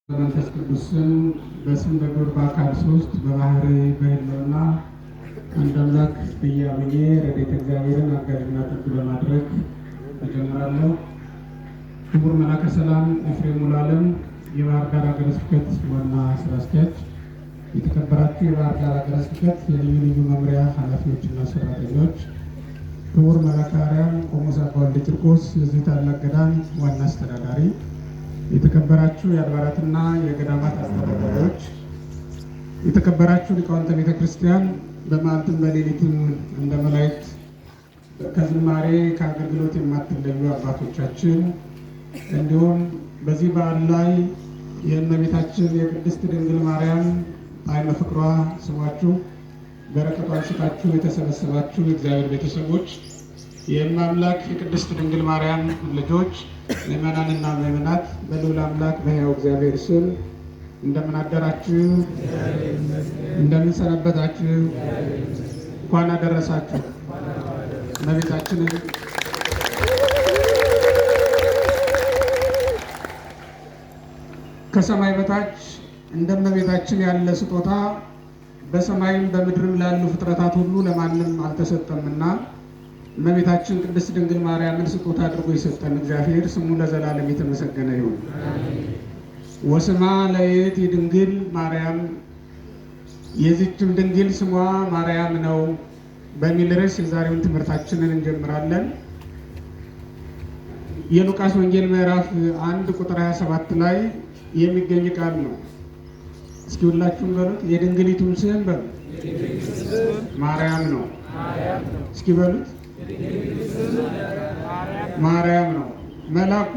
በመንፈስ ቅዱስም በስም በግብር በአካል ሶስት በባህሪ በህልውና አንድ አምላክ ብዬ አምኜ ረድኤተ እግዚአብሔርን አጋዥና ጥግ በማድረግ እጀምራለሁ። ክቡር መላከ ሰላም ኤፍሬም ሙሉዓለም የባህር ዳር ሀገረ ስብከት ዋና ስራ አስኪያጅ፣ የተከበራችሁ የባህር ዳር ሀገረ ስብከት የልዩ ልዩ መምሪያ ኃላፊዎችና ሰራተኞች፣ ክቡር መላከ አርያም ቆሞስ አባ ወልደ ቂርቆስ የዚህ ታላቅ ገዳም ዋና አስተዳዳሪ፣ የተከበራችሁ የአድባራትና የገዳማት አስተዳዳሪዎች፣ የተከበራችሁ ሊቃውንተ ቤተ ክርስቲያን፣ በመዓልትም በሌሊትም እንደ መላእክት ከዝማሬ ከአገልግሎት የማትለዩ አባቶቻችን፣ እንዲሁም በዚህ በዓል ላይ የእመቤታችን የቅድስት ድንግል ማርያም ጣዕመ ፍቅሯ ስሟችሁ በረከቷን ስታችሁ የተሰበሰባችሁ የእግዚአብሔር ቤተሰቦች፣ የአምላክ የቅድስት ድንግል ማርያም ልጆች፣ ምእመናንና ምእመናት በልዑል አምላክ በሕያው እግዚአብሔር ስም እንደምን አደራችሁ? እንደምን ሰነበታችሁ? እንኳን አደረሳችሁ። እመቤታችንን ከሰማይ በታች እንደ እመቤታችን ያለ ስጦታ በሰማይም በምድርም ላሉ ፍጥረታት ሁሉ ለማንም አልተሰጠምና እመቤታችን ቅድስት ድንግል ማርያምን ስጦታ አድርጎ የሰጠን እግዚአብሔር ስሙ ለዘላለም የተመሰገነ ይሁን። ወስማ ለየት የድንግል ማርያም፣ የዚችም ድንግል ስሟ ማርያም ነው በሚል ርዕስ የዛሬውን ትምህርታችንን እንጀምራለን። የሉቃስ ወንጌል ምዕራፍ 1 ቁጥር 27 ላይ የሚገኝ ቃል ነው። እስኪ ሁላችሁም በሉት። የድንግሊቱም ስም በሉት ማርያም ነው። እስኪ በሉት ማርያም ነው። መልአኩ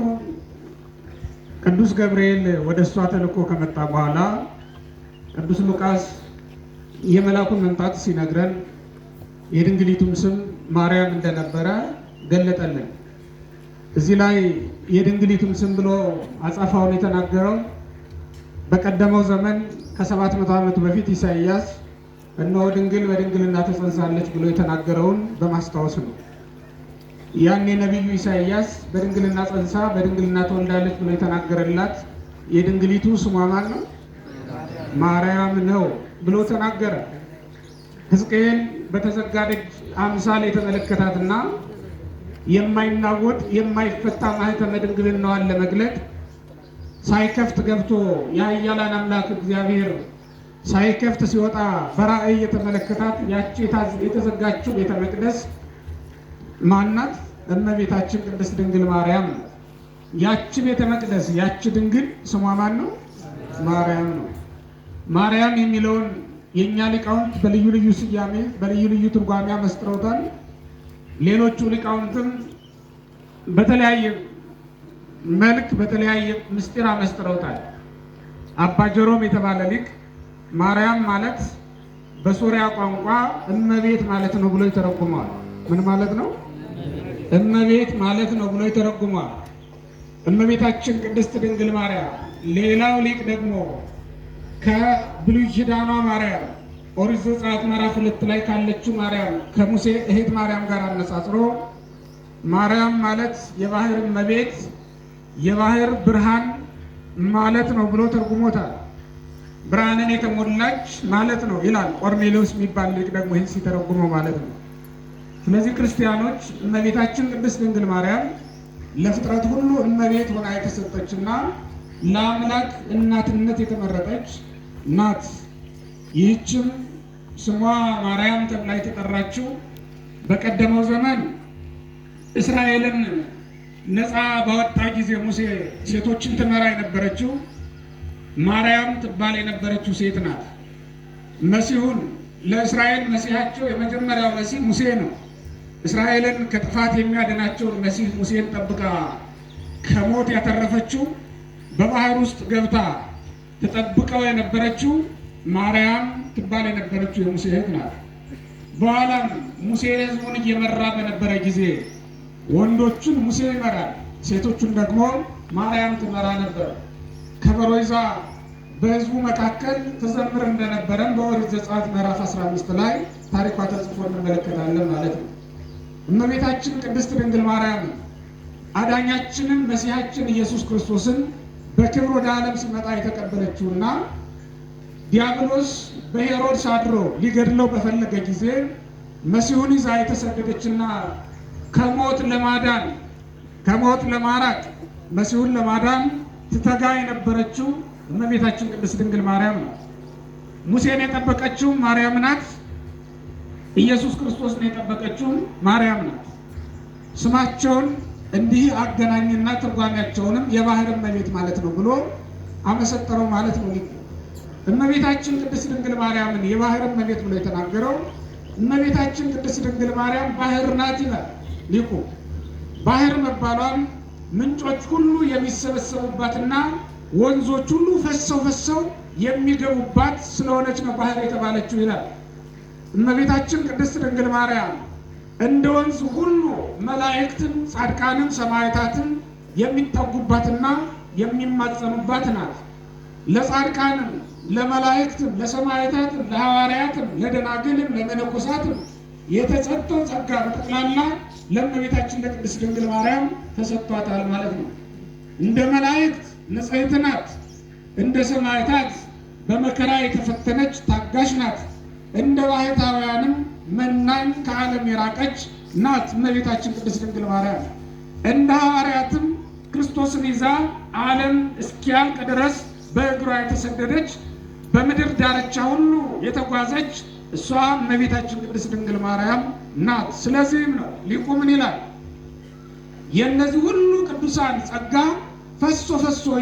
ቅዱስ ገብርኤል ወደ እሷ ተልኮ ከመጣ በኋላ ቅዱስ ሉቃስ የመልአኩን መምጣት ሲነግረን የድንግሊቱም ስም ማርያም እንደነበረ ገለጠልን። እዚህ ላይ የድንግሊቱም ስም ብሎ አጻፋውን የተናገረው በቀደመው ዘመን ከ700 ዓመት በፊት ኢሳይያስ እነሆ ድንግል በድንግልና ተጸንሳለች ብሎ የተናገረውን በማስታወስ ነው። ያኔ ነቢዩ ኢሳይያስ በድንግልና ጸንሳ በድንግልና ተወልዳለች ብሎ የተናገረላት የድንግሊቱ ስሟ ማን ነው? ማርያም ነው ብሎ ተናገረ። ሕዝቅኤል በተዘጋ ደጅ አምሳል የተመለከታትና የማይናወጥ የማይፈታ ማኅተመ ድንግልናዋን ለመግለጥ ሳይከፍት ገብቶ የኃያላን አምላክ እግዚአብሔር ሳይከፍት ሲወጣ በራእይ የተመለከታት ያቺ የተዘጋችው ቤተ መቅደስ ማናት? እመቤታችን ቅድስት ድንግል ማርያም ነው። ያቺ ቤተ መቅደስ ያቺ ድንግል ስሟ ማን ነው? ማርያም ነው። ማርያም የሚለውን የእኛ ሊቃውንት በልዩ ልዩ ስያሜ በልዩ ልዩ ትርጓሜ አመስጥረውታል። ሌሎቹ ሊቃውንትም በተለያየ መልክ በተለያየ ምስጢር አመስጥረውታል። አባ ጀሮም የተባለ ሊቅ ማርያም ማለት በሶሪያ ቋንቋ እመቤት ማለት ነው ብሎ ይተረጉመዋል። ምን ማለት ነው? እመቤት ማለት ነው ብሎ ይተረጉመዋል። እመቤታችን ቅድስት ድንግል ማርያም። ሌላው ሊቅ ደግሞ ከብሉይ ኪዳኗ ማርያም ኦሪት ዘጸአት ምዕራፍ 2 ላይ ካለችው ማርያም ከሙሴ እህት ማርያም ጋር አነጻጽሮ ማርያም ማለት የባህር እመቤት የባህር ብርሃን ማለት ነው ብሎ ተርጉሞታል። ብርሃንን የተሞላች ማለት ነው ይላል ቆርኔሌዎስ የሚባል ሊቅ ደግሞ ይህን ሲተረጉመው ማለት ነው። ስለዚህ ክርስቲያኖች እመቤታችን ቅድስት ድንግል ማርያም ለፍጥረት ሁሉ እመቤት ሆና የተሰጠችና ለአምላክ እናትነት የተመረጠች ናት። ይህችም ስሟ ማርያም ተብላ የተጠራችው በቀደመው ዘመን እስራኤልን ነፃ ባወጣ ጊዜ ሙሴ ሴቶችን ትመራ የነበረችው ማርያም ትባል የነበረችው ሴት ናት። መሲሁን ለእስራኤል መሲሐቸው የመጀመሪያው መሲህ ሙሴ ነው። እስራኤልን ከጥፋት የሚያድናቸውን መሲህ ሙሴን ጠብቃ ከሞት ያተረፈችው በባህር ውስጥ ገብታ ተጠብቀው የነበረችው ማርያም ትባል የነበረችው የሙሴ እህት ናት። በኋላም ሙሴ ሕዝቡን እየመራ በነበረ ጊዜ ወንዶቹን ሙሴ ይመራል፣ ሴቶቹን ደግሞ ማርያም ትመራ ነበር። ከበሮ ይዛ በሕዝቡ መካከል ተዘምር እንደነበረም በኦሪት ዘጸአት ምዕራፍ 15 ላይ ታሪኳ ተጽፎ እንመለከታለን ማለት ነው። እመቤታችን ቅድስት ድንግል ማርያም አዳኛችንን መሲሐችን ኢየሱስ ክርስቶስን በክብር ወደ ዓለም ሲመጣ የተቀበለችውና ዲያብሎስ በሄሮድስ አድሮ ሊገድለው በፈለገ ጊዜ መሲሁን ይዛ የተሰደደችና ከሞት ለማራቅ መሲሁን ለማዳን ትተጋ የነበረችው እመቤታችን ቅድስት ድንግል ማርያም ነው። ሙሴን የጠበቀችው ማርያም ናት። ኢየሱስ ክርስቶስን የጠበቀችው ማርያም ናት። ስማቸውን እንዲህ አገናኝና ትርጓሜያቸውንም የባህር እመቤት ማለት ነው ብሎ አመሰጠረው ማለት ነው ሊቁ። እመቤታችን ቅድስት ድንግል ማርያምን የባህር እመቤት ብሎ የተናገረው እመቤታችን ቅድስት ድንግል ማርያም ባህር ናት ይላል ሊቁ። ባህር መባሏን ምንጮች ሁሉ የሚሰበሰቡባትና ወንዞች ሁሉ ፈሰው የሚገቡባት ስለሆነች ነው ባህር የተባለችው ይላል። እመቤታችን ቅድስት ድንግል ማርያም እንደ ወንዝ ሁሉ መላእክትን፣ ጻድቃንን፣ ሰማዕታትን የሚጠጉባትና የሚማጸኑባት ናት። ለጻድቃንም፣ ለመላእክትም፣ ለሰማዕታትም፣ ለሐዋርያትም፣ ለደናግልም፣ ለመነኮሳትም የተሰጠው ጸጋ በጠቅላላ ለእመቤታችን ለቅድስት ድንግል ማርያም ተሰጥቷታል ማለት ነው። እንደ መላእክት ንጽሕት ናት። እንደ ሰማዕታት በመከራ የተፈተነች ታጋሽ ናት። እንደ ባህታውያንም መናኝ ከዓለም የራቀች ናት እመቤታችን ቅድስት ድንግል ማርያም። እንደ ሐዋርያትም ክርስቶስን ይዛ ዓለም እስኪያልቅ ድረስ በእግሯ የተሰደደች በምድር ዳርቻ ሁሉ የተጓዘች እሷ እመቤታችን ቅድስት ድንግል ማርያም ናት። ስለዚህም ነው ሊቁ ምን ይላል? የእነዚህ ሁሉ ቅዱሳን ጸጋ ፈሶ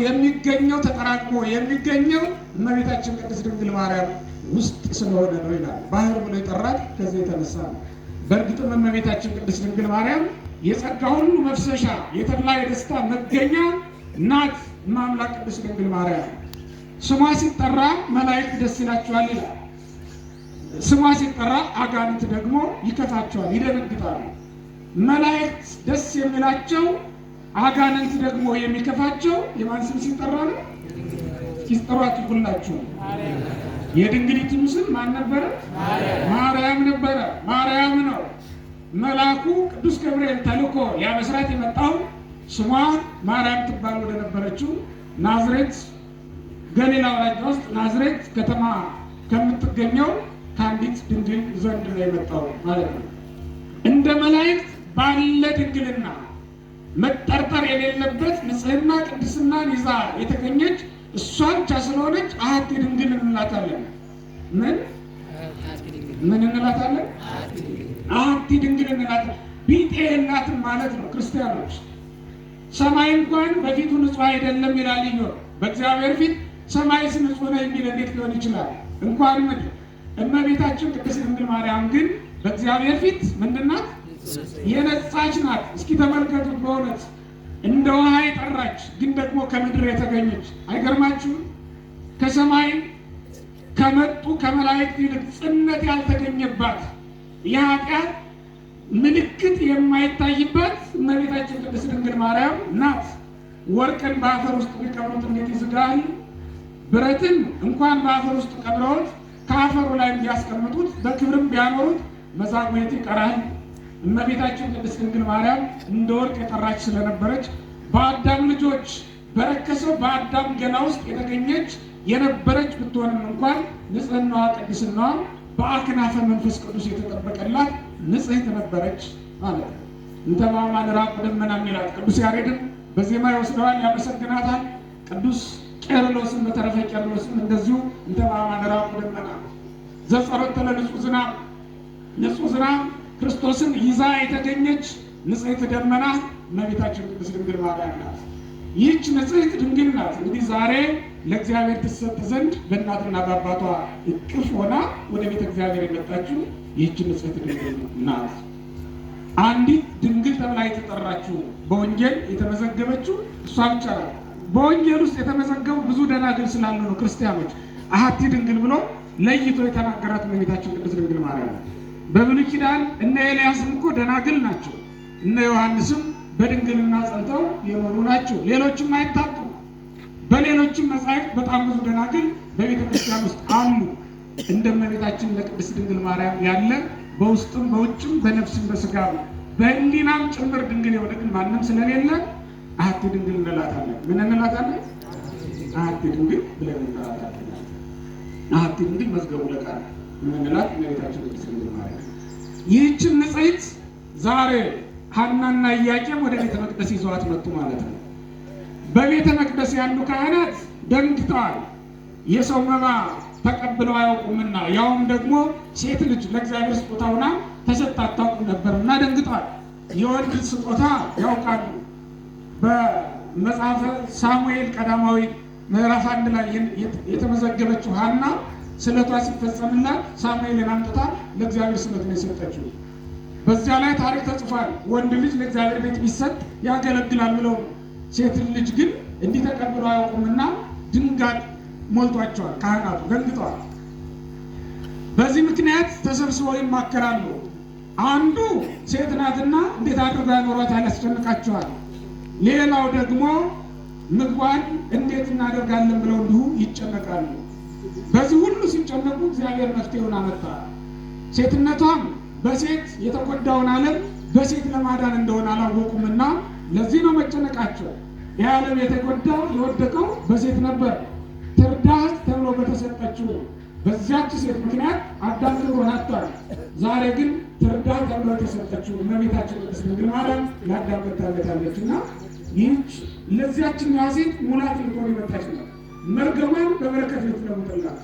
የሚገኘው ተጠራቅሞ የሚገኘው እመቤታችን ቅድስት ድንግል ማርያም ውስጥ ስለሆነ ነው ይላል። ባህር ብሎ የጠራት ከዚህ የተነሳ ነው። በእርግጥም እመቤታችን ቅድስት ድንግል ማርያም የጸጋ ሁሉ መፍሰሻ፣ የተድላ የደስታ መገኛ ናት። እማምላክ ቅድስት ድንግል ማርያም ስሟ ሲጠራ መላእክት ደስ ይላቸዋል ይላል። ስሟ ሲጠራ አጋንንት ደግሞ ይከፋቸዋል፣ ይደነግጣሉ። መላእክት ደስ የሚላቸው አጋንንት ደግሞ የሚከፋቸው የማን ስም ሲጠራ ነው? ሲጠሯት ሁላችሁ የድንግሊቱ ስም ማን ነበረ? ማርያም ነበረ። ማርያም ነው መልአኩ ቅዱስ ገብርኤል ተልኮ ሊያበስራት የመጣው ስሟ ማርያም ትባል ወደ ነበረችው ናዝሬት ገሊላ አውራጃ ውስጥ ናዝሬት ከተማ ከምትገኘው ከአንዲት ድንግል ዘንድ ነው የመጣው ማለት ነው። እንደ መላእክት ባለ ድንግልና መጠርጠር የሌለበት ንጽሕና ቅድስናን ይዛ የተገኘች እሷ ብቻ ስለሆነች አሐቲ ድንግል እንላታለን። ምን እንላታለን? አሐቲ ድንግል እንላታለን። ቢጤ የላትም ማለት ነው። ክርስቲያኖች ሰማይ እንኳን በፊቱ ንጹሕ አይደለም ይላል ኢዮብ። በእግዚአብሔር ፊት ሰማይስ ንጹሕ ነው የሚል እንዴት ሊሆን ይችላል? እንኳን ምድር። እመቤታችን ቅድስት ድንግል ማርያም ግን በእግዚአብሔር ፊት ምንድን ናት? የነጻች ናት። እስኪ ተመልከቱት። በእውነት እንደ ውሃ የጠራች ግን ደግሞ ከምድር የተገኘች አይገርማችሁም? ከሰማይ ከመጡ ከመላእክት ይልቅ ጽነት ያልተገኘባት የኃጢአት ምልክት የማይታይባት እመቤታችን ቅድስት ድንግል ማርያም ናት። ወርቅን በአፈር ውስጥ ቢቀብሩት እንዴት ይዝጋል? ብረትን እንኳን በአፈር ውስጥ ቀብረውት ከአፈሩ ላይ ቢያስቀምጡት በክብርም ቢያኖሩት መዛግብት ይቀራል። እመቤታችን ቅድስት ድንግል ማርያም እንደ ወርቅ የጠራች ስለነበረች በአዳም ልጆች በረከሰው በአዳም ገላ ውስጥ የተገኘች የነበረች ብትሆንም እንኳን ንጽሕናዋ ቅድስናዋ በአክናፈ መንፈስ ቅዱስ የተጠበቀላት ንጽሕት ነበረች ማለት ነው። እንተ በአማን ራቁ ደመና የሚላት ቅዱስ ያሬድን በዜማ ይወስደዋል፣ ያመሰግናታል። ቅዱስ ቄርሎስን በተረፈ ቄርሎስም እንደዚሁ እንተ በአማን ራቁ ደመና ዘጸሮተ ለንጹሕ ዝናብ፣ ንጹሕ ዝናብ ክርስቶስን ይዛ የተገኘች ንጽሕት ደመና እመቤታችን ቅድስት ድንግል ማርያም ናት። ይህች ንጽሕት ድንግል ናት እንግዲህ ዛሬ ለእግዚአብሔር ትሰጥ ዘንድ በእናትና በአባቷ እቅፍ ሆና ወደ ቤተ እግዚአብሔር የመጣችው ይህች ንጽሕት ድንግል ናት። አንዲት ድንግል ተብላ የተጠራችው በወንጌል የተመዘገበችው እሷ ብቻ ናት። በወንጌል ውስጥ የተመዘገቡ ብዙ ደናግል ስላሉ ነው ክርስቲያኖች አሐቲ ድንግል ብሎ ለይቶ የተናገራት እመቤታችን ቅድስት ድንግል ማርያም ናት። በብሉይ ኪዳን እነ ኤልያስም እኮ ደናግል ናቸው። እነ ዮሐንስም በድንግልና ጸንተው የኖሩ ናቸው። ሌሎችም አይታጡ። በሌሎችም መጻሕፍት በጣም ብዙ ደናግል በቤተ ክርስቲያን ውስጥ አሉ። እንደ እመቤታችን ለቅድስት ድንግል ማርያም ያለ በውስጥም በውጭም በነፍስም በስጋም በሕሊናም ጭምር ድንግል የሆነ ግን ማንም ስለሌለ አሐቲ ድንግል እንላታለን። ምን እንላታለን? አሐቲ ድንግል ብለን እንጠራታለን። አሐቲ ድንግል መዝገቡ ለቃል የምንላት እመቤታችን ቅድስት ድንግል ማርያም። ይህችን ንጽሕት ዛሬ ሐናና ኢያቄም ወደ ቤተ መቅደስ ይዘዋት መጡ ማለት ነው። በቤተ መቅደስ ያሉ ካህናት ደንግጠዋል። የሰው መባ ተቀብለው አያውቁምና ያውም ደግሞ ሴት ልጅ ለእግዚአብሔር ስጦታ ሆና ተሰጥታ አታውቅም ነበርና ደንግጠዋል። የወንድ ስጦታ ያውቃሉ። በመጽሐፈ ሳሙኤል ቀዳማዊ ምዕራፍ 1 ላይ የተመዘገበችው ሐና ስለቷ ሲፈጸምላት ሳሙኤልን አምጥታ ለእግዚአብሔር ስለት ነው የሰጠችው። በዚያ ላይ ታሪክ ተጽፏል። ወንድ ልጅ ለእግዚአብሔር ቤት ቢሰጥ ያገለግላል ብለው፣ ሴት ልጅ ግን እንዲህ ተቀብለው አያውቁምና ድንጋጤ ሞልቷቸዋል። ካህናቱ ደንግጠዋል። በዚህ ምክንያት ተሰብስበው ይማከራሉ። አንዱ ሴት ናትና እንዴት አድርጎ ያኖሯታል፣ ያስጨንቃቸዋል። ሌላው ደግሞ ምግቧን እንዴት እናደርጋለን ብለው እንዲሁ ይጨነቃሉ። በዚህ ሁሉ ሲጨነቁ እግዚአብሔር መፍትሄውን አመጣ። ሴትነቷም በሴት የተጎዳውን ዓለም በሴት ለማዳን እንደሆነ አላወቁምና ለዚህ ነው መጨነቃቸው። ይህ ዓለም የተጎዳው የወደቀው በሴት ነበር። ትርዳህ ተብሎ በተሰጠችው በዚያች ሴት ምክንያት አዳም ክብሩን አጥቷል። ዛሬ ግን ትርዳህ ተብሎ የተሰጠችው እመቤታችን ቅድስት ድንግል ማርያም ለአዳም መታለታለችና ይህች ለዚያችኛዋ ሴት ሙላት ልትሆን የመጣች ነው። መርገሟን በበረከት ልትለውጥላት።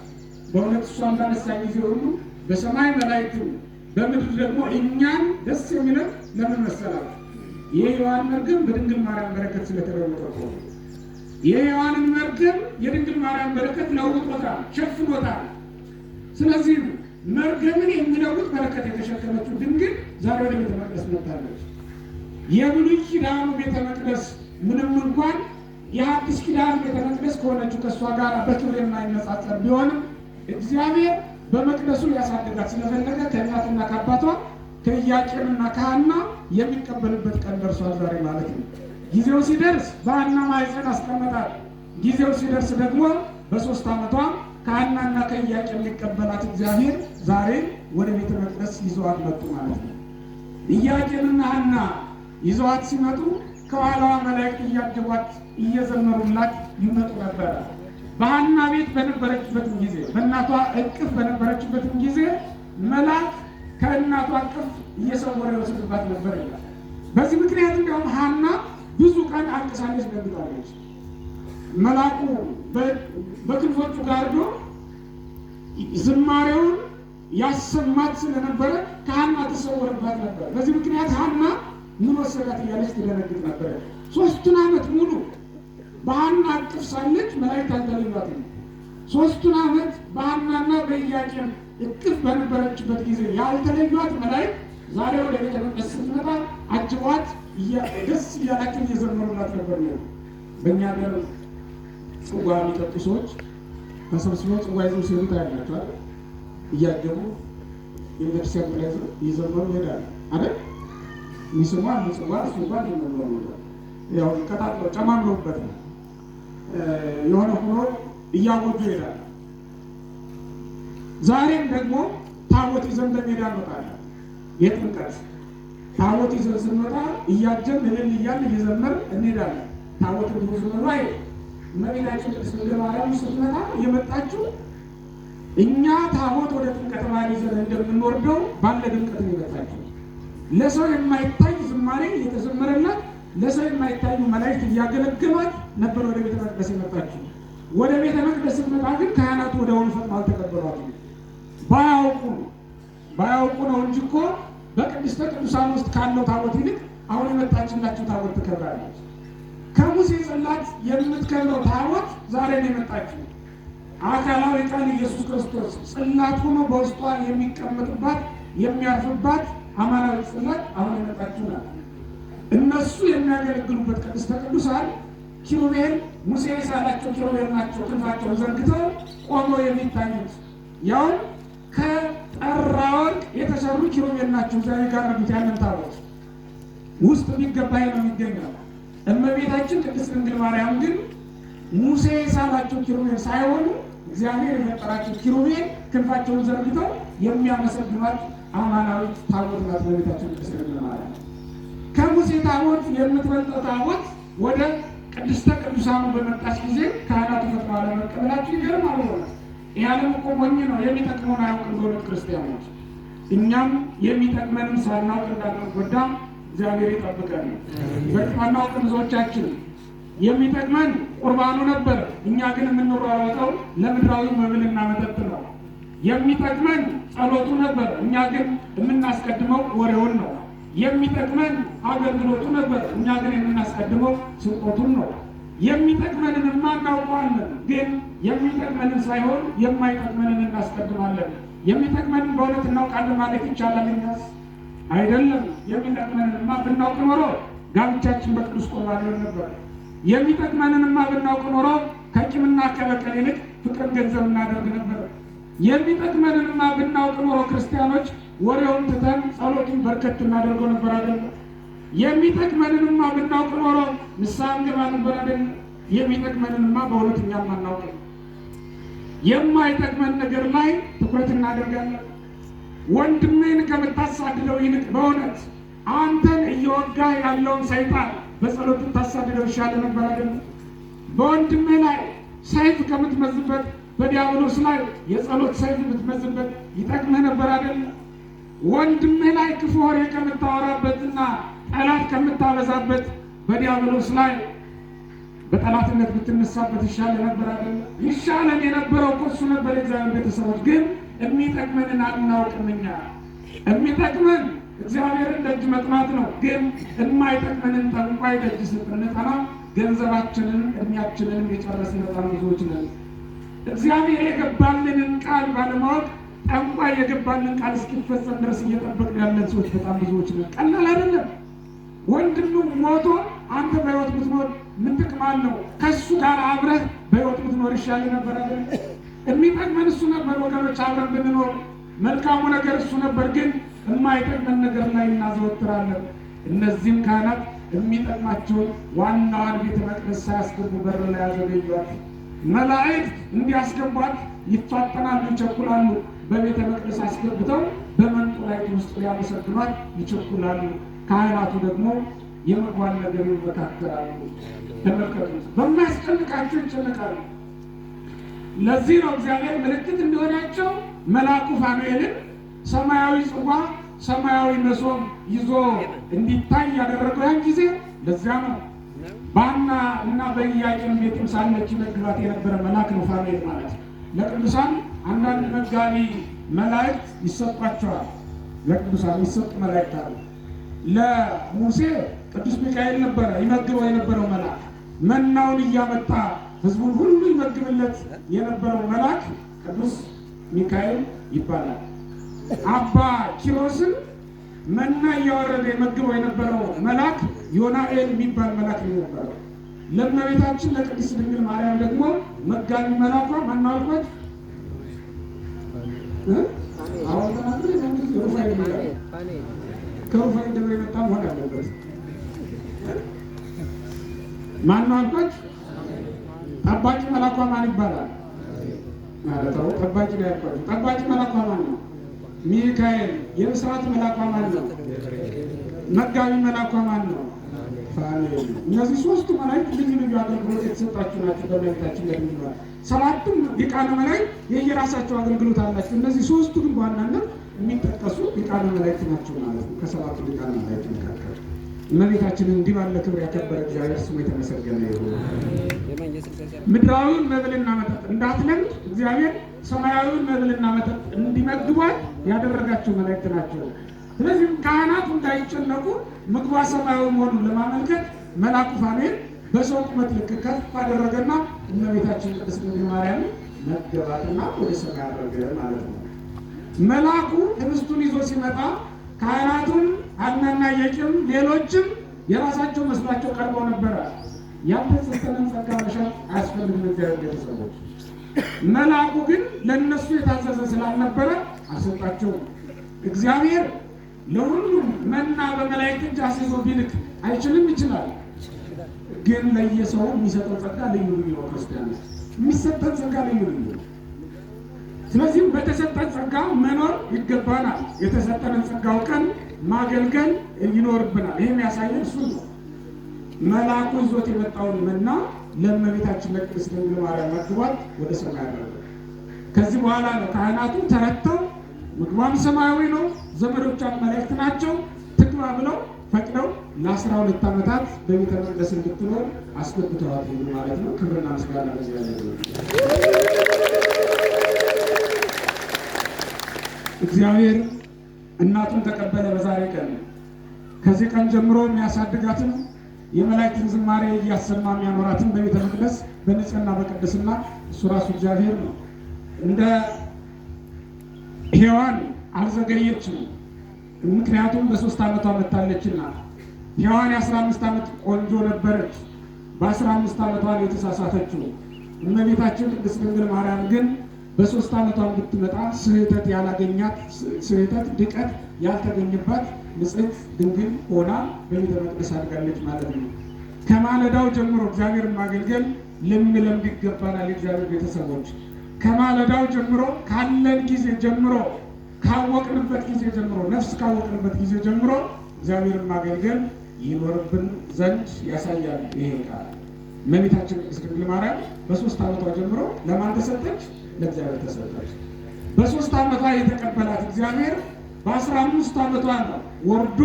በእውነት እሷን ባነሳ ጊዜ ሁሉ በሰማይ መላእክትን በምድር ደግሞ እኛን ደስ የሚለን ለምን መሰላል? የሔዋን መርገም በድንግል ማርያም በረከት ስለተለወጠ ነው። የሔዋንን መርገም የድንግል ማርያም በረከት ለውጦታል፣ ሸፍኖታል። ስለዚህ መርገምን የሚለውጥ በረከት የተሸከመችው ድንግል ዛሬ ወደ ቤተ መቅደስ መጥታለች። የብሉይ ኪዳኑ ቤተ መቅደስ ምንም እንኳን የሐዲስ ኪዳን ቤተ መቅደስ ከሆነችው ከእሷ ጋር በክብር የማይነጻጸር ቢሆንም እግዚአብሔር በመቅደሱ ያሳደጋት ስለፈለገ ከእናትና ከአባቷ ከኢያቄምና ከሐና የሚቀበልበት ቀን ደርሷል ዛሬ ማለት ነው። ጊዜው ሲደርስ በሐና ማኅፀን አስቀመጣት። ጊዜው ሲደርስ ደግሞ በ3 ዓመቷ ከሐናና ከኢያቄም ሊቀበላት እግዚአብሔር ዛሬ ወደ ቤተ መቅደስ ይዘዋት መጡ ማለት ነው። ኢያቄምና ሐና ይዘዋት ሲመጡ ከኋላዋ መላእክት እያጀቧት እየዘመሩላት ይመጡ ነበረ። በሐና ቤት በነበረችበትም ጊዜ በእናቷ እቅፍ በነበረችበትም ጊዜ መልአክ ከእናቷ እቅፍ እየሰወረ ይወስድባት ነበር ይላል። በዚህ ምክንያት እንዲያውም ሐና ብዙ ቀን አልቅሳለች፣ ደንግጣለች። መልአኩ በክንፎቹ ጋርዶ ዝማሬውን ያሰማት ስለነበረ ከሐና ተሰወረባት ነበር። በዚህ ምክንያት ሐና ምን ወሰዳት እያለች ትደነግጥ ነበር። 3 ዓመት ሙሉ በሐና እቅፍ ሳለች መላእክት አልተለዩአትም። 3 ዓመት በሐናና በኢያቄም እቅፍ በነበረችበት ጊዜ ያልተለዩአት መላእክት ዛሬ ወደ ቤተ መቅደስ ስትመጣ አጅቧት ደስ እያላቸው እየዘመሩላት ነበር ነው። በእኛ ሀገር ጽዋ የሚጠጡ ሰዎች ተሰብስበው ጽዋ ይዘው ሲሄዱ ታያላችሁ አይደል? እያጀቡ የቤተክርስቲያን ላይ እየዘመሩ ይሄዳሉ አይደል? ሚስማ ጽዋ ጽዋ ይዘመሩ ነው። ያው ቀጣጥለው ጨማምረውበት ነው የሆነ ሆኖ እያወጁ ይሄዳሉ። ዛሬም ደግሞ ታቦት ይዘን በሜዳ እንወጣለን። የጥምቀት ታቦት ይዘን ስንወጣ እያጀብን እልል እያልን እየዘመርን እንሄዳለን። ታቦት ብዙ ነው አይ እመቤታችን ቅድስት ድንግል ማርያም ስትመጣ እየመጣችሁ እኛ ታቦት ወደ ጥምቀተ ባህር ይዘን እንደምንወርደው ባለ ድምቀት ነው የመጣችሁ። ለሰው የማይታይ ዝማሬ እየተዘመረላት ለሰው የማይታዩ መላእክት እያገለገሏት ነበር ወደ ቤተ መቅደስ የመጣችሁ። ወደ ቤተ መቅደስ ስትመጣ ግን ካህናቱ ወደ ወንፈት ፈጥነው አልተቀበሏትም። ባያውቁ ነው እንጂ እኮ በቅድስተ ቅዱሳን ውስጥ ካለው ታቦት ይልቅ አሁን የመጣችላችሁ ታቦት ትከብራለች። ከሙሴ ጽላት የምትከብረው ታቦት ዛሬ ነው የመጣችው። አካላዊ ቃል ኢየሱስ ክርስቶስ ጽላት ሆኖ በውስጧ የሚቀመጥባት የሚያርፍባት አማናዊ ጽላት አሁን የመጣችው ናት። እነሱ የሚያገለግሉበት ቅድስተ ቅዱሳን ኪሩቤል ሙሴ የሳላቸው ኪሩቤል ናቸው። ክንፋቸውን ዘርግተው ቆመው የሚታዩት ያው ከጠራ ወርቅ የተሰሩ ኪሩቤል ናቸው። ዛሬ ጋረዱት ያንን ታቦት ውስጥ የሚገባ ነው የሚገኘው። እመቤታችን ቅድስት ድንግል ማርያም ግን ሙሴ የሳላቸው ኪሩቤል ሳይሆኑ እግዚአብሔር የፈጠራቸው ኪሩቤል ክንፋቸውን ዘርግተው የሚያመሰግኗት አማናዊት ታቦት ናት እመቤታችን ቅድስት ድንግል ማርያም። ከሙሴ ታቦት የምትበልጠው ታቦት ወደ ቅድስተ ቅዱሳኑ በመጣች ጊዜ ካህናቱ ፈጥነው አለመቀበላቸው ይገርማል። ሆነ ይህ ዓለም እኮ ሞኝ ነው፣ የሚጠቅመውን አያውቅም። በእውነት ክርስቲያኖች እኛም የሚጠቅመንም ሳናውቅ እንዳንጎዳ እግዚአብሔር ይጠብቀን። በጥፋናውቅ ብዙዎቻችን የሚጠቅመን ቁርባኑ ነበር፣ እኛ ግን የምንሯሯጠው ለምድራዊ መብልና መጠጥ ነው። የሚጠቅመን ጸሎቱ ነበር፣ እኛ ግን የምናስቀድመው ወሬውን ነው። የሚጠቅመን አገልግሎቱ ነበር፣ እኛ ግን የምናስቀድመው ስርቆቱን ነው። የሚጠቅመንንማ እናውቀዋለን፣ ግን የሚጠቅመንን ሳይሆን የማይጠቅመንን እናስቀድማለን። የሚጠቅመንን በእውነት እናውቃለን ማለት ይቻላል? እኛስ አይደለም። የሚጠቅመንንማ ብናውቅ ኖሮ ጋብቻችን በቅዱስ ቁርባን ይሆን ነበር። የሚጠቅመንንማ ብናውቅ ኖሮ ከቂምና ከበቀል ይልቅ ፍቅር ገንዘብ እናደርግ ነበር። የሚጠቅመንንማ ብናውቅ ኖሮ ክርስቲያኖች ወሬውን ትተን ጸሎቱን በርከት እናደርገው ነበር አይደለም? የሚጠቅመንንማ ብናውቅ ኖሮ ንስሐ እንገባ ነበር አይደለም? የሚጠቅመንንማ በእውነት እኛም አናውቅም። የማይጠቅመን ነገር ላይ ትኩረት እናደርጋለን። ወንድሜን ከምታሳድደው ይልቅ በእውነት አንተን እየወጋ ያለውን ሰይጣን በጸሎት ታሳድደው ይሻለ ነበር አይደለም? በወንድሜ ላይ ሰይፍ ከምትመዝበት በዲያብሎስ ላይ የጸሎት ሰይፍ የምትመዝበት ይጠቅምህ ነበር አይደለም? ወንድሜ ላይ ክፉ ወሬ ከምታወራበትና ጠላት ከምታበዛበት በዲያብሎስ ላይ በጠላትነት ብትነሳበት ይሻለ ነበር አይደለም? ይሻለን የነበረው እኮ እሱ ነበር። የእግዚአብሔር ቤተሰቦች ግን የሚጠቅመንን አናውቅም። እኛ የሚጠቅመን እግዚአብሔርን ደጅ መጥናት ነው። ግን የማይጠቅመንን ጠንቋይ ደጅ ስንጠና ገንዘባችንን እድሜያችንንም የጨረስን በጣም ብዙዎች ነን። እግዚአብሔር የገባልንን ቃል ባለማወቅ ጠንቋይ የገባልን ቃል እስኪፈጸም ድረስ እየጠበቅን ያለን ሰዎች በጣም ብዙዎች ነን። ቀላል አይደለም። ወንድሙ ሞቶ አንተ በሕይወት ብትኖር ምን ጥቅም አለው? ከእሱ ጋር አብረህ በሕይወት ብትኖር ይሻል ነበር አይደል? የሚጠቅመን እሱ ነበር ወገኖች፣ አብረን ብንኖር መልካሙ ነገር እሱ ነበር። ግን የማይጠቅመን ነገር ላይ እናዘወትራለን። እነዚህም ካህናት የሚጠቅማቸውን ዋናዋን ቤተ መቅደስ ሳያስገቡ በር ላይ ያዘገዩአት። መላእክት እንዲያስገቧት ይፋጠናሉ፣ ይቸኩላሉ። በቤተ መቅደስ አስገብተው በመንጦላይቱ ውስጥ ሊያመሰግኗት ይቸኩላሉ። ካህናቱ ደግሞ የመግቧን ነገር ይመካከራሉ። ተመልከቱ፣ በማያስጨንቃቸው ይጨነቃሉ። ለዚህ ነው እግዚአብሔር ምልክት እንዲሆናቸው መልአኩ ፋኑኤልን ሰማያዊ ጽዋ፣ ሰማያዊ መሶብ ይዞ እንዲታይ ያደረገው ያን ጊዜ። ለዚያ ነው በሐና እና በኢያቄም ቤትም ሳለች ይመግባት የነበረ መልአክ ነው ፋኑኤል ማለት። ለቅዱሳን አንዳንድ መጋቢ መላእክት ይሰጧቸዋል። ለቅዱሳን ይሰጡ መላእክት አሉ። ለሙሴ ቅዱስ ሚካኤል ነበረ ይመግበው የነበረው መልአክ። መናውን እያመጣ ሕዝቡን ሁሉ ይመግብለት የነበረው መልአክ ቅዱስ ሚካኤል ይባላል። አባ ኪሮስን መና እያወረደ የመግበው የነበረው መልአክ ዮናኤል የሚባል መልአክ ነው የነበረው። ለእመቤታችን ለቅድስት ድንግል ማርያም ደግሞ መጋቢ መልአኳ ማነው አልኳት? አሁን ተናግሬ ሩፋኤል ይላል። ከሩፋኤል ደግሞ የመጣ መሆን አለበት። ማነው አልኳት? ጠባቂ መልአኳ ማን ይባላል? ማለት ነው። ጠባቂ ነው ያልኳት። ጠባቂ መልአኳ ማን ነው? ሚካኤል። የምስራት መልአኳ ማን ነው? መጋቢ መልአኳ ማን ነው? ፋኑኤል። እነዚህ ሶስቱ መላእክት ልዩ ልዩ አገልግሎት የተሰጣቸው ናቸው። በመላእክታችን ለሚኖር ሰባቱም ሊቃነ መላእክት የየራሳቸው አገልግሎት አላቸው። እነዚህ ሶስቱ ግን በዋናነት የሚጠቀሱ ሊቃነ መላእክት ናቸው ማለት ነው። ከሰባቱ ሊቃነ መላእክት መካከል እመቤታችንን እንዲህ ባለ ክብር ያከበረ እግዚአብሔር ስሙ የተመሰገነ ይሁን። ምድራዊውን መብልና መጠጥ እንዳትለምድ እግዚአብሔር ሰማያዊውን መብልና መጠጥ እንዲመግቧት ያደረጋቸው መላእክት ናቸው። ስለዚህም ካህናቱ እንዳይጨነቁ ምግቧ ሰማያዊ መሆኑን ለማመልከት መልአኩ ፋኑኤል በሰው ቁመት ልክ ከፍ አደረገና እመቤታችን ቅድስት ድንግል ማርያም መገባትና ወደ ሰማይ አደረገ ማለት ነው። መልአኩ ህብስቱን ይዞ ሲመጣ ካህናቱን ሐናና ኢያቄም ሌሎችም የራሳቸው መስሏቸው ቀርበው ነበረ። ያልተሰጠንን ጸጋ መሻት አያስፈልግም። እግዚአብሔር ቤተሰቦች፣ መልአኩ ግን ለእነሱ የታዘዘ ስላልነበረ አልሰጣቸውም። እግዚአብሔር ለሁሉም መና በመላእክት እጅ አስይዞ ቢልክ አይችልም? ይችላል። ግን ለየሰው የሚሰጠው ጸጋ ልዩ ልዩ ነው። ክርስቲያኖች የሚሰጠን ጸጋ ልዩ ልዩ ነው። ስለዚህም በተሰጠን ጸጋ መኖር ይገባናል። የተሰጠንን ጸጋ አውቀን ማገልገል ይኖርብናል። ይህም ያሳየን እሱ ነው። መልአኩ ይዞት የመጣውን መና ለእመቤታችን ለቅድስት ድንግል ማርያም መግቧት ወደ ሰማይ አደረገ። ከዚህ በኋላ ነው ካህናቱ ተረድተው ምግቧም ሰማያዊ ነው፣ ዘመዶቿም መላእክት ናቸው፣ ትግባ ብለው ፈቅደው ለ12 ዓመታት በቤተ መቅደስ እንድትኖር አስገብተዋት ማለት ነው። ክብርና ምስጋና ለእግዚአብሔር ነው። እግዚአብሔር እናቱን ተቀበለ በዛሬ ቀን። ከዚህ ቀን ጀምሮ የሚያሳድጋትን የመላእክትን ዝማሬ እያሰማ የሚያኖራትን በቤተ መቅደስ በንጽህና በቅድስና እሱ ራሱ እግዚአብሔር ነው። እንደ ሔዋን አልዘገየችም። ምክንያቱም በ3 ዓመቷ መታለችና። ሔዋን የ15 ዓመት ቆንጆ ነበረች። በ15 ዓመቷ ነው የተሳሳተችው። እመቤታችን ቅድስት ድንግል ማርያም ግን በ3 ዓመቷ ብትመጣ ስህተት ያላገኛት ስህተት ድቀት ያልተገኘባት ንጽሕት ድንግል ሆና በቤተ መቅደስ አድጋለች ማለት ነው። ከማለዳው ጀምሮ እግዚአብሔርን ማገልገል ልንለምድ ይገባናል። የእግዚአብሔር ቤተሰቦች ከማለዳው ጀምሮ ካለን ጊዜ ጀምሮ ካወቅንበት ጊዜ ጀምሮ ነፍስ ካወቅንበት ጊዜ ጀምሮ እግዚአብሔርን ማገልገል ይኖርብን ዘንድ ያሳያል ይሄ ቃል። እመቤታችን ቅድስት ድንግል ማርያም በ3 ዓመቷ ጀምሮ ለማን ተሰጠች? ለእግዚአብሔር ተሰጠች። በ3 ዓመቷ የተቀበላት እግዚአብሔር በ15 ዓመቷ ነው ወርዶ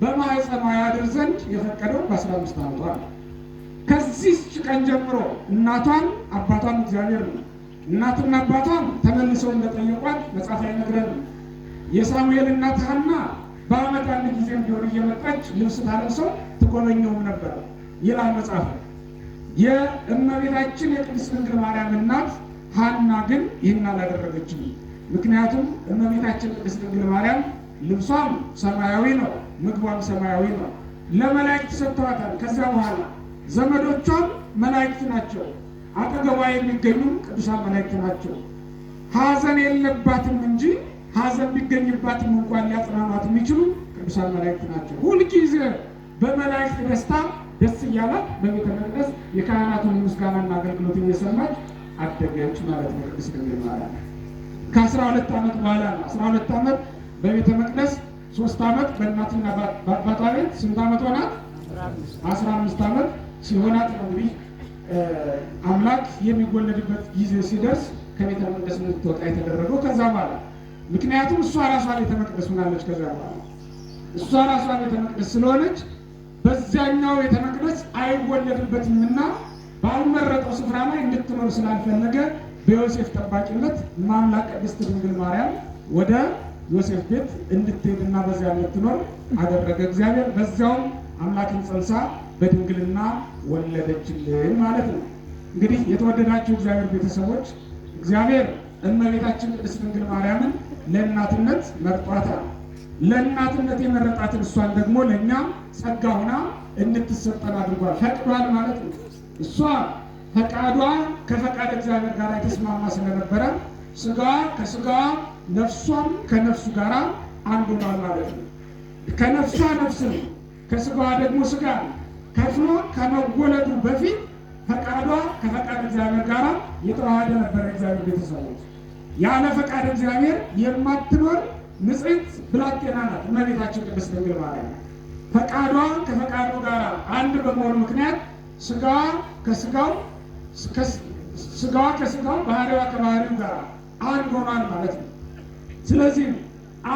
በማኅፀኗ ያድር ዘንድ የፈቀደው በ15 ዓመቷ ነው። ከዚህ ቀን ጀምሮ እናቷን አባቷን እግዚአብሔር ነው። እናትና አባቷን ተመልሰው እንደጠየቋት መጽሐፍ አይነግረንም። የሳሙኤል እናት ሐና በዓመት አንድ ጊዜ ቢሆን እየመጣች ልብስ ታለብሰው ትጎበኘውም ነበር ይላል መጽሐፍ። የእመቤታችን የቅድስት ድንግል ማርያም እናት ሐና ግን ይህን አላደረገችም። ምክንያቱም እመቤታችን ቅድስት ድንግል ማርያም ልብሷም ሰማያዊ ነው፣ ምግቧም ሰማያዊ ነው። ለመላእክት ሰጥተዋታል። ከዚያ በኋላ ዘመዶቿም መላእክት ናቸው። አጠገቧ የሚገኙ ቅዱሳን መላእክት ናቸው። ሐዘን የለባትም እንጂ ሐዘን ቢገኝባትም እንኳን ሊያጽናኗት የሚችሉ ቅዱሳን መላእክት ናቸው። ሁልጊዜ በመላእክት ደስታ ደስ እያላት በቤተ መቅደስ የካህናቱን ምስጋናና አገልግሎት እየሰማች አደገች ማለት ነው። ቅድስት ድንግል ማርያም ከ12 ዓመት በኋላ ነው። 12 ዓመት በቤተ መቅደስ፣ 3 ዓመት በእናትና በአባቷ ቤት። ስንት ዓመት ሆናት? 15 ዓመት ሲሆናት ነው እንግዲህ አምላክ የሚወለድበት ጊዜ ሲደርስ ከቤተ መቅደስ እንድትወጣ የተደረገው። ከዛ በኋላ ምክንያቱም እሷ ራሷ ቤተ መቅደስ ሆናለች። ከዛ በኋላ እሷ ራሷ ቤተ መቅደስ ስለሆነች በዚያኛው ቤተ መቅደስ አይወለድበትምና ባልመረጠው ስፍራ ላይ እንድትኖር ስላልፈለገ በዮሴፍ ጠባቂነት ማምላክ ቅድስት ድንግል ማርያም ወደ ዮሴፍ ቤት እንድትሄድና በዚያ እንድትኖር አደረገ እግዚአብሔር። በዚያውም አምላክን ጸንሳ በድንግልና ወለደችልን ማለት ነው። እንግዲህ የተወደዳችሁ እግዚአብሔር ቤተሰቦች እግዚአብሔር እመቤታችን ቅድስት ድንግል ማርያምን ለእናትነት መርጧታል። ለእናትነት የመረጣትን እሷን ደግሞ ለእኛ ጸጋ ሆና እንድትሰጠን አድርጓል፣ ፈቅዷል ማለት ነው። እሷ ፈቃዷ ከፈቃድ እግዚአብሔር ጋር የተስማማ ስለነበረ ስጋዋ ከስጋዋ ነፍሷም ከነፍሱ ጋር አንድ ሆኗል ማለት ነው። ከነፍሷ ነፍስ ነው፣ ከስጋዋ ደግሞ ስጋ ነው። ከፍሎ ከመወለዱ በፊት ፈቃዷ ከፈቃድ እግዚአብሔር ጋር የተዋሃደ ነበረ። እግዚአብሔር ቤተሰቦች ያለ ፈቃድ እግዚአብሔር የማትኖር ንጽሕት ብላቴና ናት እመቤታችን ቅድስት ድንግል ማርያም። ፈቃዷ ከፈቃዱ ጋር አንድ በመሆኑ ምክንያት ስጋዋ ከስጋው ባህሪዋ ከባህሪው ጋር አንድ ሆኗል ማለት ነው። ስለዚህ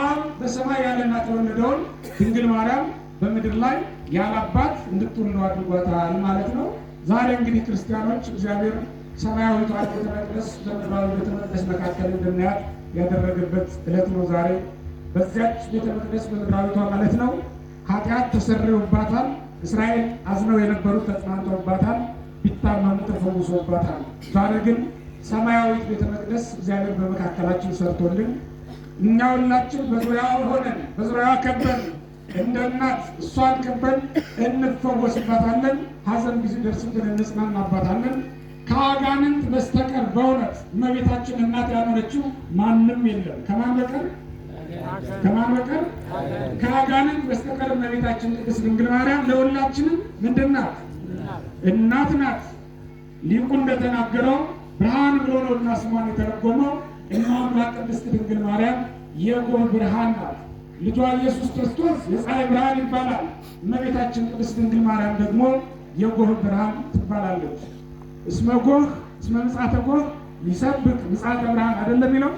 አብ በሰማይ ያለ እናት የወለደውን ድንግል ማርያም በምድር ላይ ያለ አባት እንድትወልድ አድርጓታል ማለት ነው። ዛሬ እንግዲህ ክርስቲያኖች እግዚአብሔር ሰማያዊቷ ቤተ መቅደስ በምድራዊ ቤተ መቅደስ መካከል እንድናያት ያደረገበት ዕለት ነው ዛሬ። በዚያች ቤተ መቅደስ በምድራዊቷ ማለት ነው ኃጢአት ተሰርዮባታል። እስራኤል አዝነው የነበሩት ተጽናንተውባታል፣ ቢታመሙ ተፈውሶባታል። ዛሬ ግን ሰማያዊት ቤተ መቅደስ እግዚአብሔር በመካከላችን ሰርቶልን እኛ ሁላችን በዙሪያዋ ሆነን በዙሪያዋ ከበን እንደ እናት እሷን ከበን እንፈወስባታለን። ሐዘን ጊዜ ደርስብን እንጽናናባታለን። ከአጋንንት በስተቀር በእውነት እመቤታችን እናት ያኖረችው ማንም የለም። ከማን በቀር? ከአጋንንት በስተቀር እመቤታችን ቅድስት ድንግል ማርያም ለሁላችንም ምንድን ናት? እናት ናት። ሊቁ እንደተናገረው ብርሃን ብሎ ነው እና ስሟን የተረጎመው። እመ አምላክ ቅድስት ድንግል ማርያም የጎህ ብርሃን ናት። ልጇ ኢየሱስ ክርስቶስ የፀሐይ ብርሃን ይባላል። እመቤታችን ቅድስት ድንግል ማርያም ደግሞ የጎህ ብርሃን ትባላለች። እስመ ጎህ እስመ ምጽአተ ጎህ ይሰብክ ምጽአተ ብርሃን አይደለም የሚለው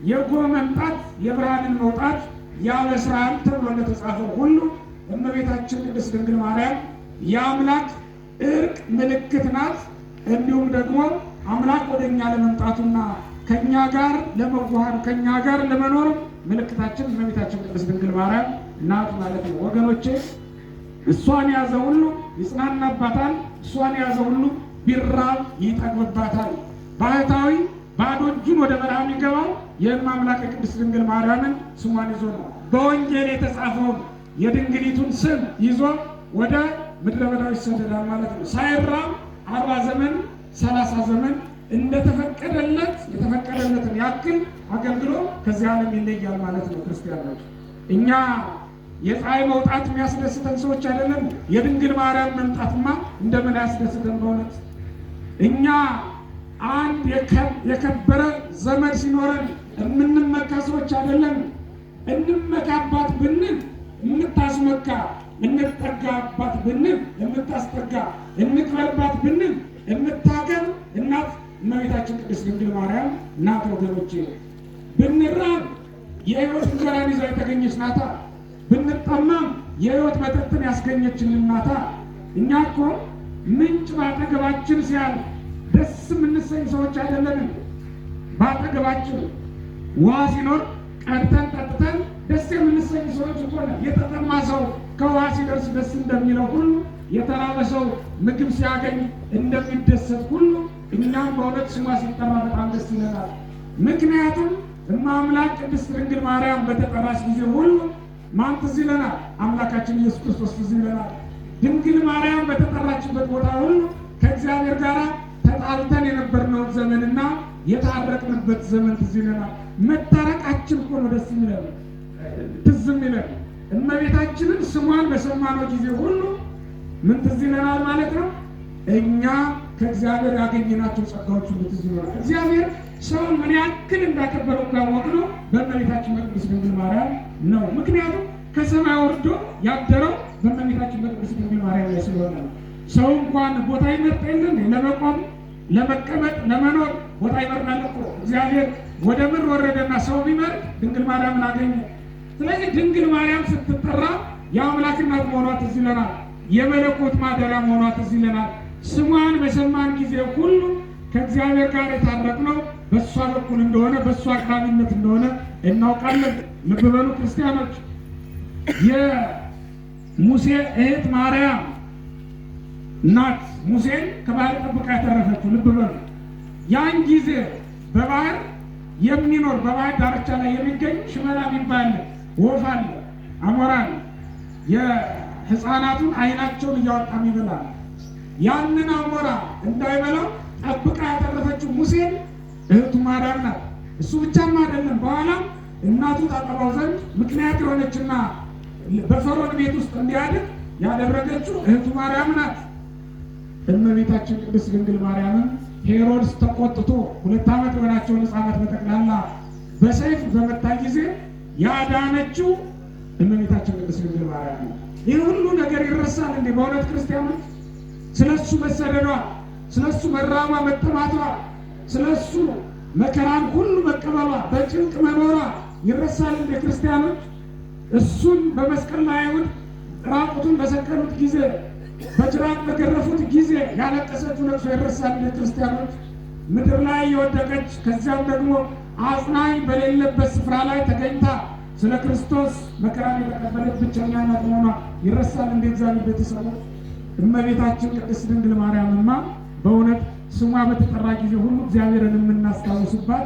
የጎህ መምጣት የብርሃንን መውጣት ያበስራል ተብሎ እንደተጻፈው ሁሉ እመቤታችን ቅድስት ድንግል ማርያም የአምላክ እርቅ ምልክት ናት። እንዲሁም ደግሞ አምላክ ወደኛ ለመምጣቱና ከኛ ጋር ለመዋሃድ ከኛ ጋር ለመኖር ምልክታችን እመቤታችን ቅድስት ድንግል ማርያም ናት ማለት ነው። ወገኖቼ እሷን የያዘ ሁሉ ይጽናናባታል። እሷን የያዘ ሁሉ ቢራብ ይጠግብባታል። ባህታዊ ባዶ እጁን ወደ በረሃ የሚገባው ይህን አምላክ የቅድስት ድንግል ማርያምን ስሟን ይዞ ነው። በወንጌል የተጻፈውን የድንግሊቱን ስም ይዞ ወደ ምድረ በዳ ይሰደዳል ማለት ነው። ሳይራብ 40 ዘመን 30 ዘመን እንደተፈቀደለት የተፈቀደለትን ያክል አገልግሎ ከዚህ ዓለም ይለያል ማለት ነው። ክርስቲያኖች እኛ የፀሐይ መውጣት የሚያስደስተን ሰዎች አይደለም። የድንግል ማርያም መምጣትማ እንደምን ያስደስተን በእውነት። እኛ አንድ የከበረ ዘመድ ሲኖረን የምንመካ ሰዎች አይደለም። እንመካባት ብንል የምታስመካ፣ እንጠጋባት ብንል የምታስጠጋ፣ እንቅበልባት ብንል የምታገር እናት እመቤታችን ቅድስት ድንግል ማርያም ናት። ወገኖቼ ብንራብ የሕይወት እንጀራን ይዛ የተገኘች ናታ። ብንጠማም የሕይወት መጠጥን ያስገኘችልን ናታ። እኛ እኮ ምንጭ ባጠገባችን ሲያል ደስ የምንሰኝ ሰዎች አይደለንም። ባጠገባችን ውሃ ሲኖር ቀድተን ጠጥተን ደስ የምንሰኝ ሰዎች እኮ ነን። የተጠማ ሰው ከውሃ ሲደርስ ደስ እንደሚለው ሁሉ የተራበ ሰው ምግብ ሲያገኝ እንደሚደሰት ሁሉ እኛም በእውነት ስሟ ሲጠራ በጣም ደስ ይለናል። ምክንያቱም እማምላክ ቅድስት ድንግል ማርያም በተጠራች ጊዜ ሁሉ ማን ትዝ ይለናል? አምላካችን ኢየሱስ ክርስቶስ ትዝ ይለናል። ድንግል ማርያም በተጠራችበት ቦታ ሁሉ ከእግዚአብሔር ጋር ተጣልተን የነበርነውን ዘመንና የታረቅንበት ዘመን ትዝ ይለናል። መታረቃችን እኮ ነው ደስ ይለን ትዝ ይለን። እመቤታችንን ስሟን በሰማነው ጊዜ ሁሉ ምን ትዝ ይለናል ማለት ነው? እኛ ከእግዚአብሔር ያገኘናቸው ጸጋዎች ሁሉ ትዝ ይለናል። እግዚአብሔር ሰውን ምን ያክል እንዳከበረው ካወቅነው በእመቤታችን በቅድስት ድንግል ማርያም ነው። ምክንያቱም ከሰማይ ወርዶ ያደረው በእመቤታችን በቅድስት ድንግል ማርያም ላይ ስለሆነ ነው። ሰው እንኳን ቦታ ይመርጥ የለን ለመቆም፣ ለመቀመጥ፣ ለመኖር ቦታ ይመርጣል እኮ። እግዚአብሔር ወደ ምድር ወረደና ሰው ቢመርጥ ድንግል ማርያምን አገኘ። ስለዚህ ድንግል ማርያም ስትጠራ የአምላክ እናት መሆኗ ትዝ ይለናል። የመለኮት ማደሪያ መሆኗ ትዝ ይለናል። ስሟን በሰማን ጊዜ ሁሉ ከእግዚአብሔር ጋር የታረቅነው በእሷ በኩል እንደሆነ በእሷ አቅራቢነት እንደሆነ እናውቃለን። ልብ በሉ ክርስቲያኖች። የሙሴ እህት ማርያም ናት ሙሴን ከባህር ጠብቃ ያተረፈችው። ልብ በሉ። ያን ጊዜ በባህር የሚኖር በባህር ዳርቻ ላይ የሚገኝ ሽመላ የሚባል ወፍ አለ፣ አሞራ አለ። የሕፃናቱን አይናቸውን እያወጣ ይበላል። ያንን አሞራ እንዳይበላው ጠብቃ ያተረፈችው ሙሴን እህቱ ማርያም ናት። እሱ ብቻም አይደለም፣ በኋላም እናቱ ታጠባው ዘንድ ምክንያት የሆነችና በፈርዖን ቤት ውስጥ እንዲያድግ ያደረገችው እህቱ ማርያም ናት። እመቤታችን ቅድስት ድንግል ማርያምን ሄሮድስ ተቆጥቶ 2 ዓመት የሆናቸውን ሕፃናት በጠቅላላ በሰይፍ በመታ ጊዜ ያዳነችው እመቤታችን ቅድስት ድንግል ማርያም ነው። ይህ ሁሉ ነገር ይረሳል እንዴ? በእውነት ክርስቲያኖች ስለሱ መሰደዷ፣ ስለሱ መራቧ፣ መጠማቷ፣ ስለሱ መከራን ሁሉ መቀበሏ፣ በጭንቅ መኖሯ ይረሳል እንዴ ክርስቲያኖች? እሱን በመስቀል ላይ አይሁድ ራቁቱን በሰቀሉት ጊዜ በጅራፍ በገረፉት ጊዜ ያለቀሰችው ለቅሶ ይረሳል እንዴ ክርስቲያኖች? ምድር ላይ የወደቀች ከዚያም ደግሞ አጽናኝ በሌለበት ስፍራ ላይ ተገኝታ ስለ ክርስቶስ መከራን የተቀበለች ብቸኛ እናት መሆኗ ይረሳል እንዴ እግዚአብሔር ቤተሰቦች? እመቤታችን ቅድስት ድንግል ማርያምማ በእውነት ስሟ በተጠራ ጊዜ ሁሉ እግዚአብሔርን የምናስታውስባት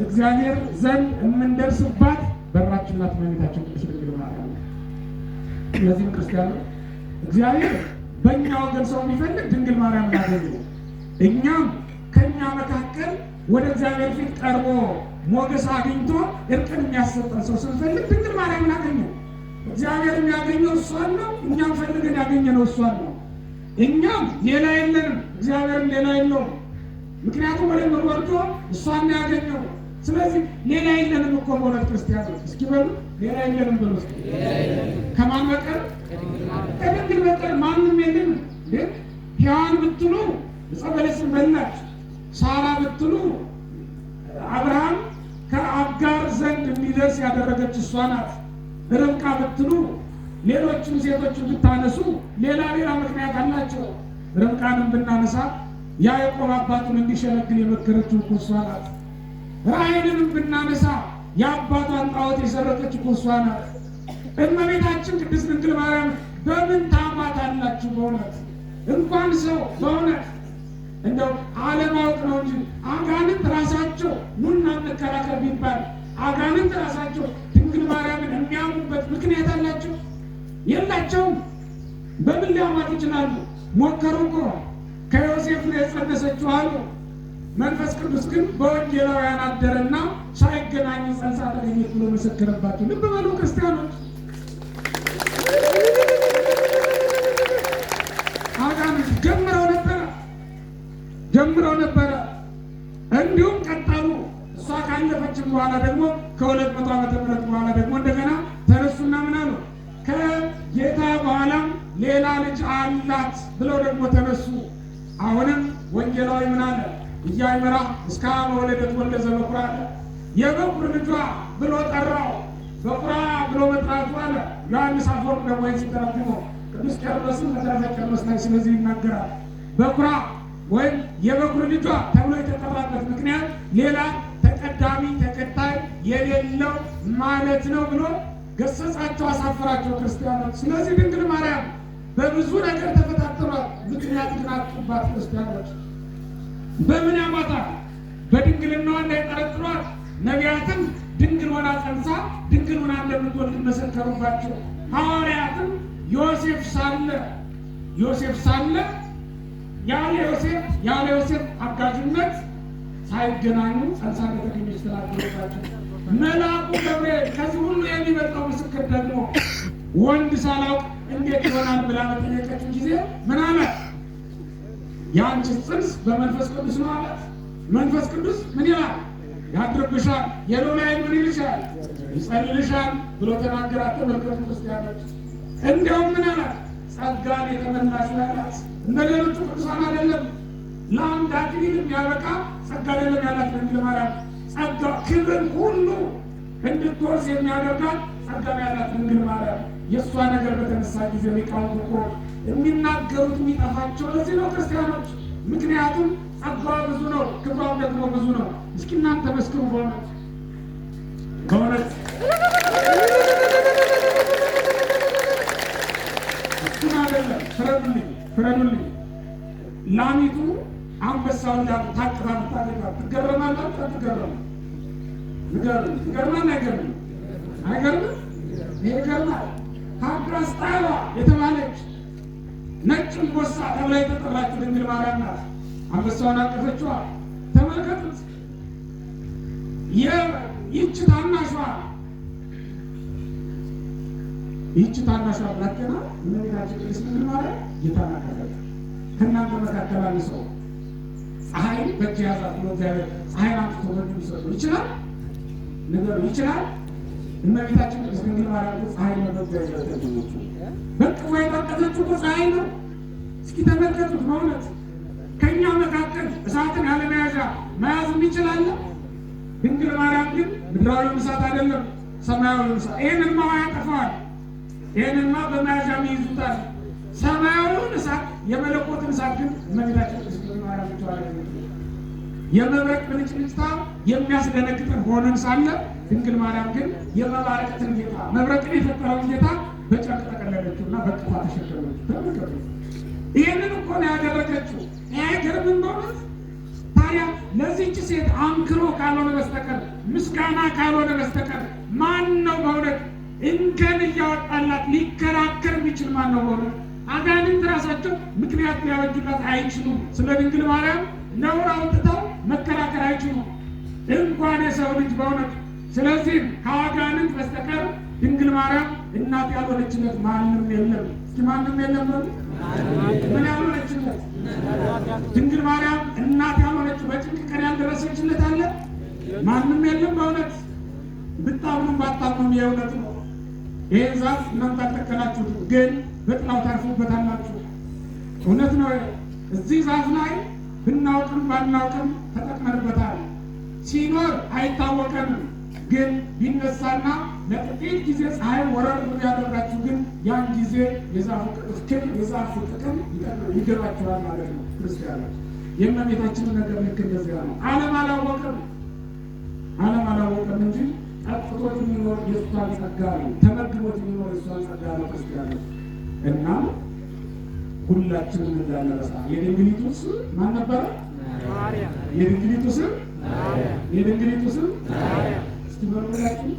እግዚአብሔር ዘንድ የምንደርስባት በራችን ናት እመቤታችን ቅድስት ድንግል ማርያም። ስለዚህም ክርስቲያኖች እግዚአብሔር በእኛ ወገን ሰው የሚፈልግ ድንግል ማርያምን አገኘ። እኛም ከእኛ መካከል ወደ እግዚአብሔር ፊት ቀርቦ ሞገስ አግኝቶ እርቅን የሚያሰጠን ሰው ስንፈልግ ድንግል ማርያምን አገኘ። እግዚአብሔር የሚያገኘው እሷን ነው። እኛም ፈልገን ያገኘነው እሷን ነው። እኛም ሌላ የለንም፣ እግዚአብሔርም ሌላ የለውም። ምክንያቱም ወደ ምድር ወርዶ እሷን ያገኘው ስለዚህ ሌላ የለንም እኮ በእውነት ክርስቲያኖች፣ እስኪ በሉ ሌላ የለንም በሉ። ከማን በቀር? ከድንግል በቀር ማንም የለንም። ሔዋን ብትሉ ዕፀ በለስን በላች። ሳራ ብትሉ አብርሃም ከአጋር ዘንድ እንዲደርስ ያደረገች እሷ ናት። ርብቃ ብትሉ ሌሎችም ሴቶችን ብታነሱ ሌላ ምክንያት አላቸው። ርብቃንም ብናነሳ ያዕቆብ አባቱን እንዲሸነግል የመከረችው እኮ እሷ ናት። ራሔልንም ብናነሳ የአባቷን ጣዖት የሰረቀች እኮ እሷ ናት። እመቤታችን ቅድስት ድንግል ማርያም በምን ታማታላችሁ? በእውነት እንኳን ሰው በእውነት እንደው አለማወቅ ነው እንጂ አጋንንት ራሳቸው ኑና እንከራከር ቢባል አጋንንት ራሳቸው ድንግል ማርያምን የሚያሙበት ምክንያት አላቸው? የላቸውም። በምን ሊያሟት ይችላሉ? ሞከሩ እኮ ከዮሴፍ ነው የጸነሰችው አሉ። መንፈስ ቅዱስ ግን በወንጌላውያን አደረና ሳይገናኙ ጸንሳ ተገኘች ብሎ መሰከረባቸው። ልብ በሉ ክርስቲያኖች፣ አጋንንት ጀምረው ነበረ። እንዲሁም ቀጠሉ። እሷ ካለፈችን በኋላ ደግሞ ከ200 ዓመተ ምህረት በኋላ ደግሞ እንደገና ተነሱና ምን አሉ? ከጌታ በኋላም ሌላ ልጅ አላት ብለው ደግሞ ተነሱ። አሁንም ወንጌላዊ ምን አለ? እያይመራ እስከ መወለደት ወልደ ዘበኩራ አለ። የበኩር ልጇ ብሎ ጠራው። በኩራ ብሎ መጥራቱ አለ ዮሐንስ አፈወርቅ ደግሞ ሲተረጉመው ቅዱስ ቄርሎስን መጽሐፈ ቄርሎስ ላይ ስለዚህ ይናገራል። በኩራ ወይም የበኩር ልጇ ተብሎ የተጠራበት ምክንያት ሌላ ተቀዳሚ ተከታይ የሌለው ማለት ነው ብሎ ገሰጻቸው፣ አሳፈራቸው ክርስቲያኖች። ስለዚህ ድንግል ማርያም በብዙ ነገር ተፈታተኗል። ምክንያት ግን አጡባት ክርስቲያኖች። በምን ያሟታል? በድንግልናዋ እንዳይጠረጥሯት ነቢያትም ድንግል ሆና ጸንሳ ድንግል ሆና እንደምትወልድ መሰከሩባቸው። ሐዋርያትም ዮሴፍ ሳለ ያለ ዮሴፍ አጋዥነት ሳይገናኙ ጸንሳ እንደተገኘች ተናገሩባቸው። መልአኩ ገብርኤል ከዚህ ሁሉ የሚበልጠው ምስክር ደግሞ ወንድ ሳላውቅ እንዴት ይሆናል ብላ በጠየቀችው ጊዜ ምን አላት? የአንቺ ጽንስ በመንፈስ ቅዱስ ነው አላት። መንፈስ ቅዱስ ምን ይላል? ያድርብሻል፣ የሎላይን ምን ይልሻል? ይጸልልሻል ብሎ ተናገራት። ተመልከቱ ክርስቲያኖች፣ እንዲያውም ምን አላት? ጸጋን የተመላሽ አላት። እንደ ሌሎቹ ቅዱሳን አይደለም። ለአንድ አክሊል የሚያበቃ ጸጋ አይደለም ያላት ድንግል ማርያም። ጸጋ ክብርን ሁሉ እንድትወርስ የሚያደርጋት ጸጋ ያላት ድንግል ማርያም። የእሷ ነገር በተነሳ ጊዜ ሊቃውንት እኮ የሚናገሩት የሚጠፋቸው ለዚህ ነው ክርስቲያኖች። ምክንያቱም ጸጋዋ ብዙ ነው፣ ክብሯም ደግሞ ብዙ ነው። እስኪ እናንተ መስክሩ በእውነት እሱን አይደለም ፍረዱልኝ። ላሚቱ አንበሳውን ታቅፋ ብታገኟት ትገረማላችሁ? አትገረሙ? ንገሩኝ። ይገርማል አይገርምም? አይገርምም? ይሄ ይገርማል። ታግራስጣዋ የተባለች ነጭ አንበሳ ተብላ የተጠራችው ድንግል ማርያም ናት። አንበሳውን አቀፈችዋ። ተመልከቱት። ይህች ታናሿ ብላቴና እመቤታችን ቅድስት ድንግል ማርያም ጌታን አቀፈች። ከእናንተ መካከል አንድ ሰው ፀሐይ በእጅ ያዛት ብሎ እግዚአብሔር ፀሐይን አምጥቶ በእጁ ሊሰጠው ይችላል? ነገሩ ይችላል? እመቤታችን ቅድስት ድንግል ማርያም ፀሐይ ነው በእጇ ያዘችው። በቅፏ የታቀፈችው ፀሐይ ነው። እስኪ ተመልከቱት። በእውነት ከእኛ መካከል እሳትን ያለ መያዣ መያዝም ይችላል። ድንግል ማርያም ግን ምድራዊውን እሳት አይደለም ሰማያዊውን እሳት። ይህንማ ያጠፋዋል። ይህንማ በመያዣም ይይዙታል። ሰማያዊውን እሳት የመለኮትን እሳት ግን እመቤታችን ቅድስት ድንግል ማርያም ብቻዋን። የመብረቅ ብልጭልጭታ የሚያስደነግጠን ሆነን ሳለ ድንግል ማርያም ግን የመባረቅትን ጌታ መብረቅን የፈጠረውን ጌታ በጨርቅ ጠቀለለችውና በቅፏ ተሸከመችው። ተመልከቱ። ይህንን እኮ ነው ያደረገችው። አይገርምም? በእውነት ታዲያ ለዚህች ሴት አንክሮ ካልሆነ በስተቀር ምስጋና ካልሆነ በስተቀር ማን ነው በእውነት እንከን እያወጣላት ሊከራከር የሚችል ማን ነው? በእውነት አጋንንት ራሳቸው ምክንያት ሊያበጁላት አይችሉም። ስለ ድንግል ማርያም ነውር አውጥተው መከራከር አይችሉም፣ እንኳን የሰው ልጅ በእውነት። ስለዚህም ከአጋንንት በስተቀር ድንግል ማርያም እናት ያልሆነችለት ማንም የለም። እስኪ ማንም የለም ነው? ምን ያልሆነችለት? ድንግል ማርያም እናት ያልሆነችው በጭንቅ ቀን ያልደረሰችለት አለ? ማንም የለም። በእውነት ብታምኑም ባታምኑም የእውነት ነው። ይህን ዛፍ እናንተ አልተከላችሁትም፣ ግን በጥላው ታርፉበታላችሁ። እውነት ነው። እዚህ ዛፍ ላይ ብናውቅም ባናውቅም ተጠቅመንበታል። ሲኖር አይታወቀንም፣ ግን ቢነሳና ለጥቂት ጊዜ ፀሐይ ወረር ያደርጋችሁ፣ ግን ያን ጊዜ የዛፉ ጥቅም ይገባችኋል ማለት ነው። ክርስቲያኖች የእመቤታችንን ነገር ልክ እንደዚያ ነው። ዓለም አላወቀም እንጂ ጠጥቶት የሚኖር የእሷን ጸጋ ነው፣ ተመግቦት የሚኖር የእሷን ጸጋ ነው። ክርስቲያኖች እና ሁላችንም እንዳንረሳ የድንግሊቱ ስም ማን ነበረ? የድንግሊቱ ስም እስቲ በሉላችሁ።